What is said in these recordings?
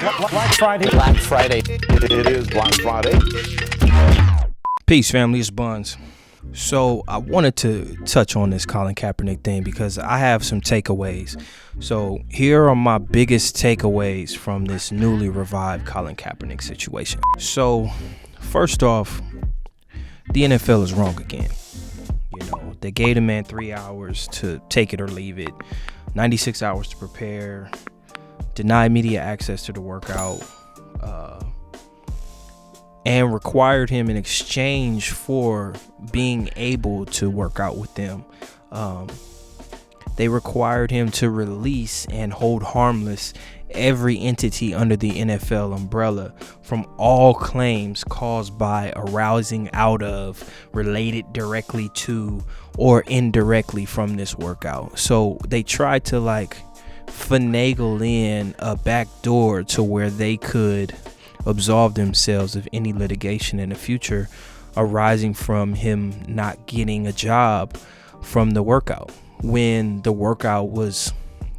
Black Friday. Black Friday. It is Black Friday. Peace, family. It's Bunnz. So I wanted to touch on this Colin Kaepernick thing because I have some takeaways. So here are my biggest takeaways from this newly revived Colin Kaepernick situation. So first off, the NFL is wrong again. You know, they gave the man 3 hours to take it or leave it, 96 hours to prepare, denied media access to the workout, and required him in exchange for being able to work out with them. They required him to release and hold harmless every entity under the NFL umbrella from all claims caused by, arousing out of, related directly to, or indirectly from this workout. So they tried to finagle in a back door to where they could absolve themselves of any litigation in the future arising from him not getting a job from the workout, when the workout was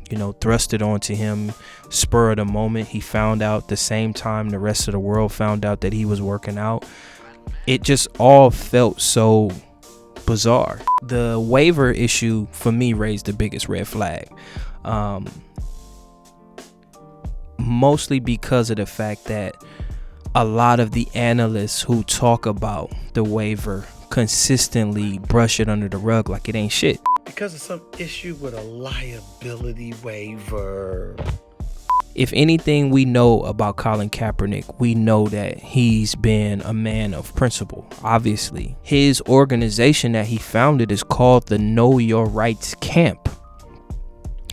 thrusted onto him spur of the moment. He found out the same time the rest of the world found out that he was working out. It just all felt so bizarre. The waiver issue for me raised the biggest red flag, mostly because of the fact that a lot of the analysts who talk about the waiver consistently brush it under the rug like it ain't shit. Because of some issue with a liability waiver. If anything we know about Colin Kaepernick, we know that he's been a man of principle. Obviously, his organization that he founded is called the Know Your Rights Camp.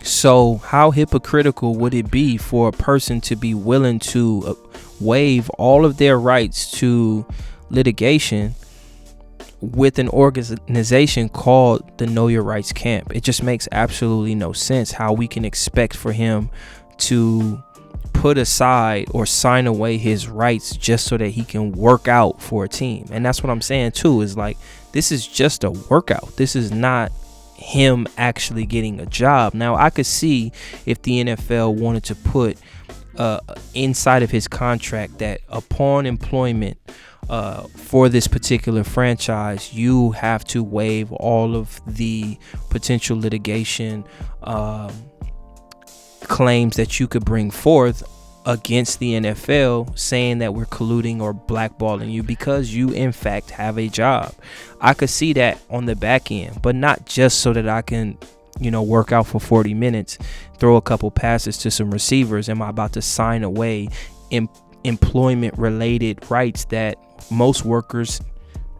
So how hypocritical would it be for a person to be willing to waive all of their rights to litigation with an organization called the Know Your Rights Camp? It just makes absolutely no sense how we can expect for him to put aside or sign away his rights just so that he can work out for a team. And that's what I'm saying too, is this is just a workout. This is not him actually getting a job. Now, I could see if the NFL wanted to put inside of his contract that upon employment for this particular franchise, you have to waive all of the potential litigation claims that you could bring forth against the NFL, saying that we're colluding or blackballing you because you in fact have a job. I could see that on the back end, but not just so that I can work out for 40 minutes, throw a couple passes to some receivers. Am I about to sign away employment related rights that most workers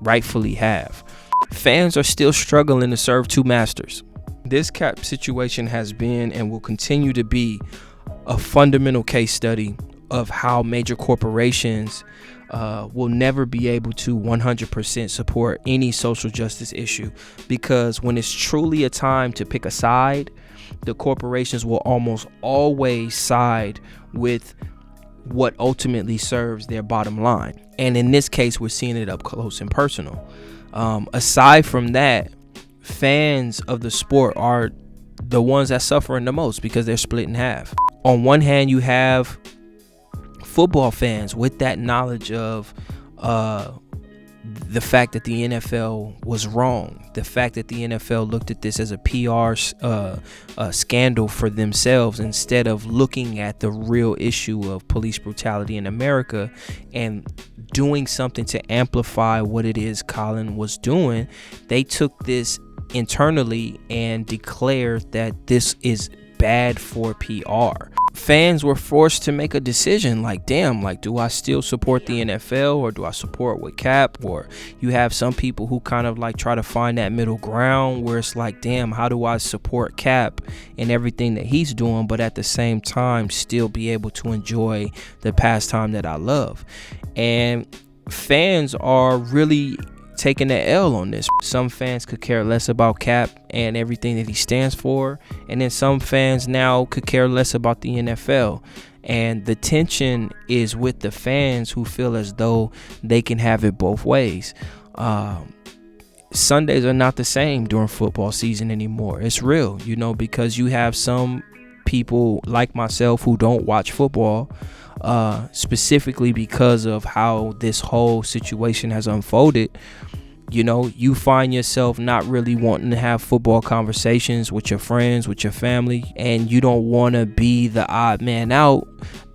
rightfully have? Fans are still struggling to serve two masters. This cap situation has been and will continue to be a fundamental case study of how major corporations will never be able to 100% support any social justice issue, because when it's truly a time to pick a side, the corporations will almost always side with what ultimately serves their bottom line. And in this case, we're seeing it up close and personal. Aside from that, fans of the sport are the ones that suffering the most because they're split in half. On one hand, you have football fans with that knowledge of the fact that the NFL was wrong, the fact that the NFL looked at this as a PR scandal for themselves instead of looking at the real issue of police brutality in America and doing something to amplify what it is Colin was doing. They took this internally and declared that this is bad for PR. Fans were forced to make a decision do I still support the NFL or do I support with Cap? Or you have some people who kind of try to find that middle ground where it's how do I support Cap and everything that he's doing, but at the same time still be able to enjoy the pastime that I love? And fans are really taking the L on this. Some fans could care less about Cap and everything that he stands for, and then some fans now could care less about the NFL. And the tension is with the fans who feel as though they can have it both ways. Sundays are not the same during football season anymore. It's real, because you have some people like myself who don't watch football specifically because of how this whole situation has unfolded. You know, you find yourself not really wanting to have football conversations with your friends, with your family, and you don't want to be the odd man out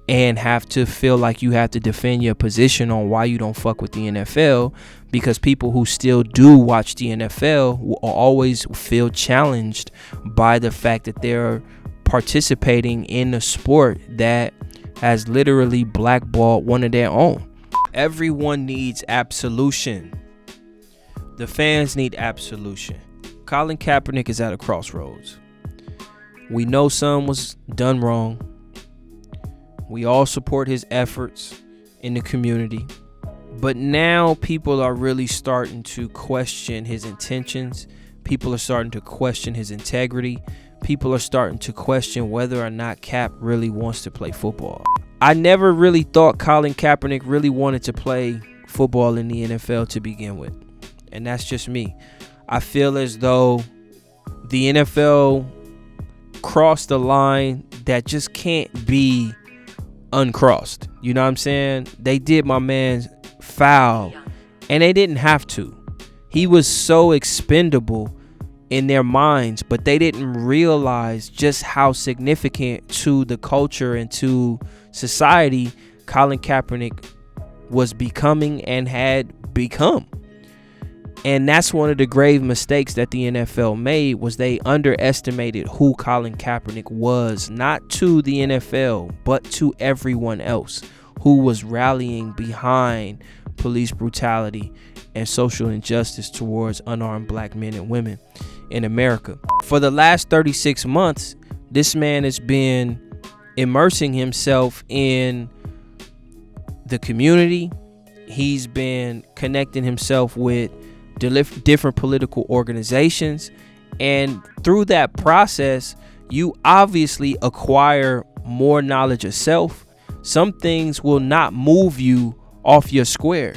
and have to feel like you have to defend your position on why you don't fuck with the NFL, because people who still do watch the NFL will always feel challenged by the fact that they're participating in a sport that has literally blackballed one of their own. Everyone needs absolution. The fans need absolution. Colin Kaepernick is at a crossroads. We know something was done wrong. We all support his efforts in the community. But now people are really starting to question his intentions. People are starting to question his integrity. People are starting to question whether or not Cap really wants to play football. I never really thought Colin Kaepernick really wanted to play football in the NFL to begin with. And that's just me. I feel as though the NFL crossed the line that just can't be uncrossed. You know what I'm saying? They did my man's foul, and they didn't have to. He was so expendable in their minds, but they didn't realize just how significant to the culture and to society Colin Kaepernick was becoming and had become. And that's one of the grave mistakes that the NFL made, was they underestimated who Colin Kaepernick was, not to the NFL, but to everyone else who was rallying behind police brutality and social injustice towards unarmed black men and women in America. For the last 36 months, this man has been immersing himself in the community. He's been connecting himself with different political organizations, and through that process you obviously acquire more knowledge of self. Some things will not move you off your square.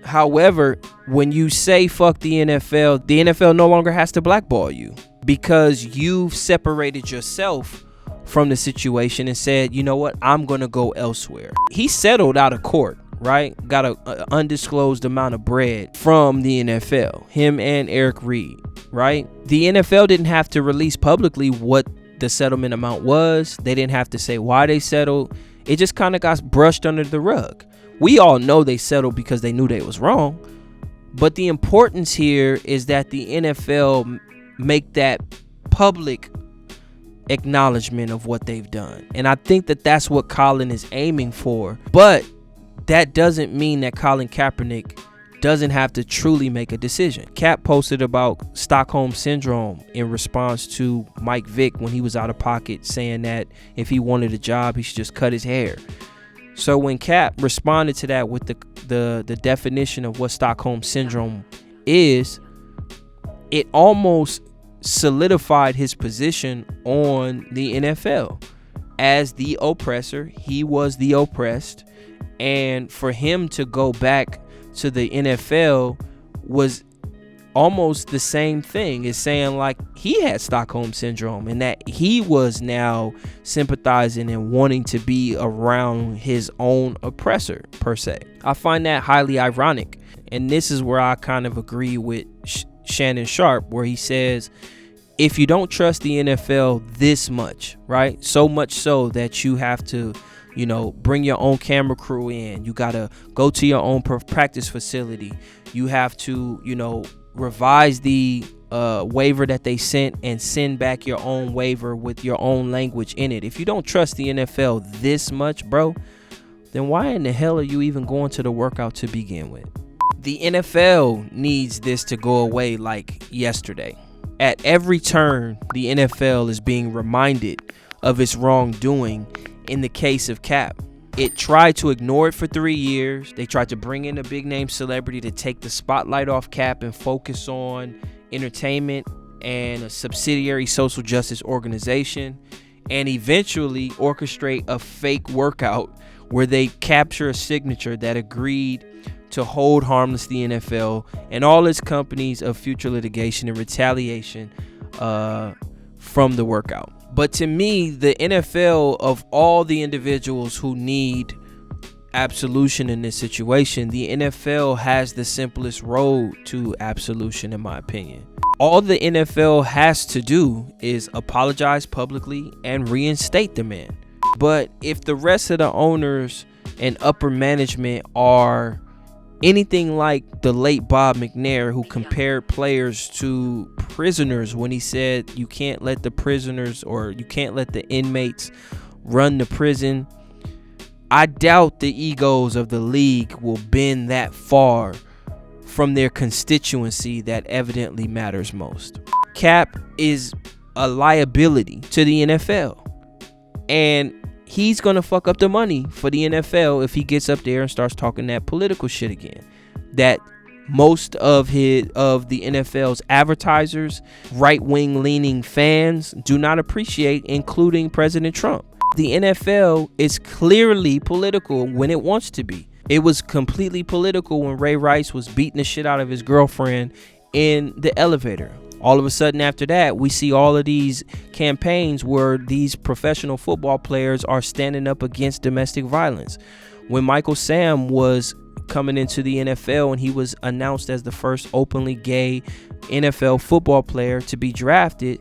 However, when you say fuck the NFL no longer has to blackball you, because you've separated yourself from the situation and said, you know what, I'm gonna go elsewhere. He settled out of court, right? Got a undisclosed amount of bread from the NFL, him and Eric Reed, right? The NFL didn't have to release publicly what the settlement amount was. They didn't have to say why they settled. It just kind of got brushed under the rug. We all know they settled because they knew they was wrong. But the importance here is that the NFL make that public acknowledgement of what they've done. And I think that that's what Colin is aiming for. But that doesn't mean that Colin Kaepernick doesn't have to truly make a decision. Cap posted about Stockholm Syndrome in response to Mike Vick when he was out of pocket, saying that if he wanted a job, he should just cut his hair. So when Cap responded to that with the definition of what Stockholm Syndrome is, it almost solidified his position on the NFL. As the oppressor, he was the oppressed. And for him to go back to the NFL was almost the same thing as saying like he had Stockholm Syndrome, and that he was now sympathizing and wanting to be around his own oppressor, per se. I find that highly ironic. And this is where I kind of agree with Shannon Sharp, where he says, if you don't trust the NFL this much, right? So much so that you have to, you know, bring your own camera crew in. You got to go to your own practice facility. You have to, you know, revise the waiver that they sent and send back your own waiver with your own language in it. If you don't trust the NFL this much, bro, then why in the hell are you even going to the workout to begin with? The NFL needs this to go away like yesterday. At every turn, the NFL is being reminded of its wrongdoing in the case of Cap. It tried to ignore it for 3 years. They tried to bring in a big name celebrity to take the spotlight off Cap and focus on entertainment and a subsidiary social justice organization, and eventually orchestrate a fake workout where they capture a signature that agreed to hold harmless the NFL and all its companies of future litigation and retaliation from the workout. But to me, the NFL, of all the individuals who need absolution in this situation. The NFL has the simplest road to absolution, in my opinion. All the NFL has to do is apologize publicly and reinstate the man. But if the rest of the owners and upper management are anything like the late Bob McNair, who compared players to prisoners when he said you can't let the prisoners or you can't let the inmates run the prison, I doubt the egos of the league will bend that far from their constituency that evidently matters most. Cap is a liability to the NFL, and he's gonna fuck up the money for the NFL if he gets up there and starts talking that political shit again. That most of the NFL's advertisers, right-wing leaning fans do not appreciate, including President Trump. The NFL is clearly political when it wants to be. It was completely political when Ray Rice was beating the shit out of his girlfriend in the elevator. All of a sudden after that, we see all of these campaigns where these professional football players are standing up against domestic violence. When Michael Sam was coming into the NFL and he was announced as the first openly gay NFL football player to be drafted,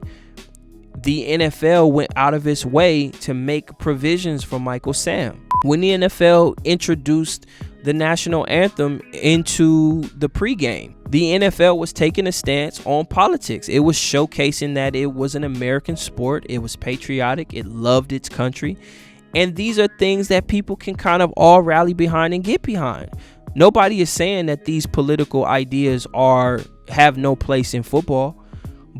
the NFL went out of its way to make provisions for Michael Sam. When the NFL introduced the national anthem into the pregame, the NFL was taking a stance on politics. It was showcasing that it was an American sport. It was patriotic. It loved its country. And these are things that people can kind of all rally behind and get behind. Nobody is saying that these political ideas have no place in football.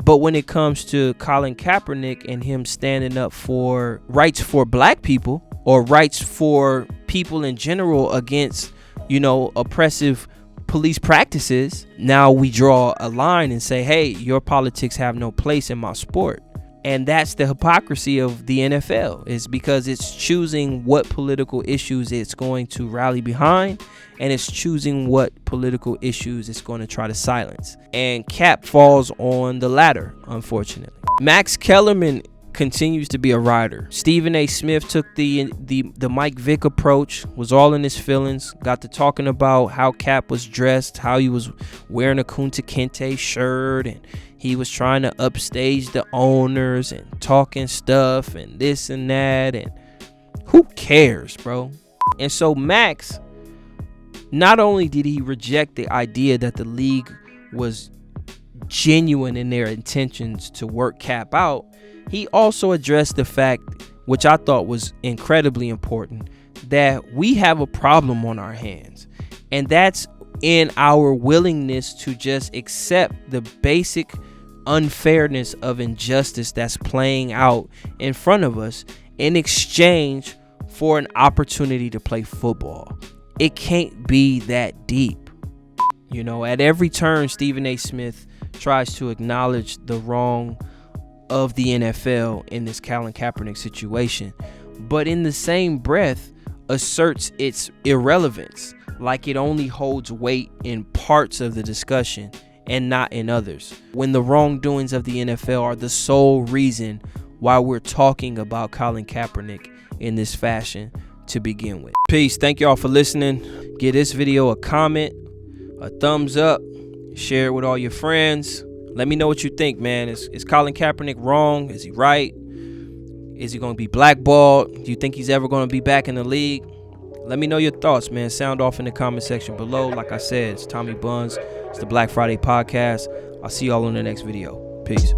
But when it comes to Colin Kaepernick and him standing up for rights for black people or rights for people in general against, oppressive police practices, now we draw a line and say, hey, your politics have no place in my sport. And that's the hypocrisy of the NFL, is because it's choosing what political issues it's going to rally behind, and it's choosing what political issues it's going to try to silence. And Cap falls on the latter, unfortunately. Max Kellerman continues to be a rider. Stephen A. Smith took the Mike Vick approach, was all in his feelings, got to talking about how Cap was dressed, how he was wearing a Kunta Kinte shirt, and he was trying to upstage the owners and talking stuff and this and that, and who cares, bro? And so Max, not only did he reject the idea that the league was genuine in their intentions to work Cap out, he also addressed the fact, which I thought was incredibly important, that we have a problem on our hands. And that's in our willingness to just accept the basic unfairness of injustice that's playing out in front of us in exchange for an opportunity to play football. It can't be that deep. At every turn, Stephen A. Smith tries to acknowledge the wrong of the NFL in this Colin Kaepernick situation, but in the same breath asserts its irrelevance, like it only holds weight in parts of the discussion and not in others, when the wrongdoings of the NFL are the sole reason why we're talking about Colin Kaepernick in this fashion to begin with. Peace. Thank y'all for listening. Give this video a comment, a thumbs up, share it with all your friends. Let me know what you think, man. Is Colin Kaepernick wrong? Is he right? Is he going to be blackballed? Do you think he's ever going to be back in the league? Let me know your thoughts, man. Sound off in the comment section below. Like I said, it's Tommy Bunnz. It's the Black Friday podcast. I'll see y'all on the next video. Peace.